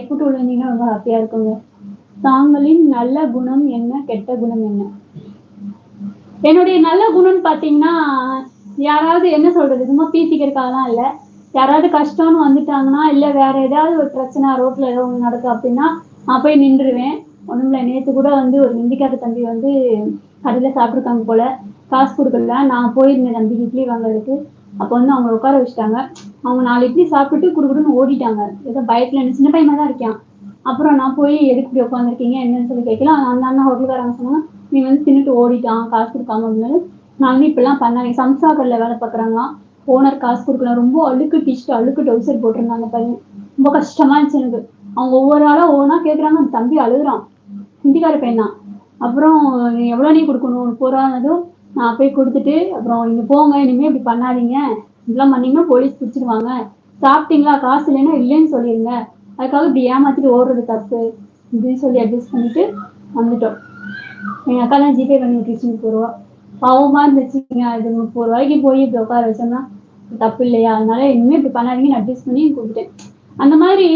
போட்டு விழுந்தீங்கன்னா ரொம்ப ஹாப்பியா இருக்குங்க. தாங்களின் நல்ல குணம் என்ன? கெட்ட குணம் என்ன? என்னுடைய நல்ல குணம்னு பார்த்தீங்கன்னா, யாராவது என்ன சொல்றது? சும்மா பீத்திக்கிறதுக்காகலாம் இல்ல. யாராவது கஷ்டம்னு வந்துட்டாங்கன்னா, இல்ல வேற ஏதாவது ஒரு பிரச்சனை ரோட்ல ஏதோ ஒண்ணு நடக்குது அப்படின்னா, நான் போய் நின்றுவேன். ஒண்ணுமில்ல நேத்து கூட வந்து ஒரு ஹிந்திக்கார தம்பி வந்து கடையில சாப்பிட்டுருக்காங்க போல. காசு குடுக்கல. நான் போயிருந்தேன் தம்பிக்கு இட்லி வாங்குறதுக்கு. அப்போ வந்து அவங்கள உட்கார வச்சுட்டாங்க. அவங்க 4 இட்லி சாப்பிட்டுட்டு குடுகுடுன்னு ஓடிட்டாங்க. ஏதோ பயத்துல சின்ன பையனா தான் இருக்கான். அப்புறம் நான் போய் எதுக்கு இப்படி உட்காந்துருக்கீங்க என்னன்னு சொல்லி கேட்கல. அந்த அண்ணா ஹோட்டல்காரங்க சொன்னாங்க, நீ வந்து தின்னுட்டு ஓடிட்டான் காசு கொடுக்காம அப்படின்னு. நான் வந்து இப்படிலாம் பண்ணாங்க. சம்சா கடையில் வேலை பார்க்குறாங்களாம். ஓனர் காசு கொடுக்கலாம். ரொம்ப அழுக்கு டிஷர்ட் அழுக்கு டவுசர் போட்டிருந்தாங்க பையன். ரொம்ப கஷ்டமா இருந்துச்சு எனக்கு. அவங்க ஒவ்வொரு ஆளா ஒவ்வொன்றா கேட்குறாங்க. அந்த தம்பி அழுகுறான். ஹிந்திக்கார பையன் தான். அப்புறம் எவ்வளோ நீ கொடுக்கணும்? 30 ரூபானதும் நான் போய் கொடுத்துட்டு, அப்புறம் நீங்க போங்க இனிமே இப்படி பண்ணாதீங்க. இப்படிலாம் பண்ணீங்கன்னா போலீஸ் பிடிச்சிருவாங்க. சாப்பிட்டீங்களா? காசு இல்லைன்னா இல்லைன்னு சொல்லிடுங்க. அதுக்காக இப்படி ஏமாத்திட்டு ஓடுறது தப்பு அப்படின்னு சொல்லி அட்ஜஸ்ட் பண்ணிட்டு வந்துட்டோம். எங்க அக்கா தான் ஜிபே பண்ணி விட்டுருச்சு 30 ரூபா. பாவமா இருந்துச்சுங்க. இது 30 ரூபாய்க்கு போய் இப்படி உட்கார வச்சோம்னா தப்பு இல்லையா? அதனால இனிமே இப்படி பண்ணாதீங்கன்னு அட்ஜஸ்ட் பண்ணி கொடுத்துட்டேன். அந்த மாதிரி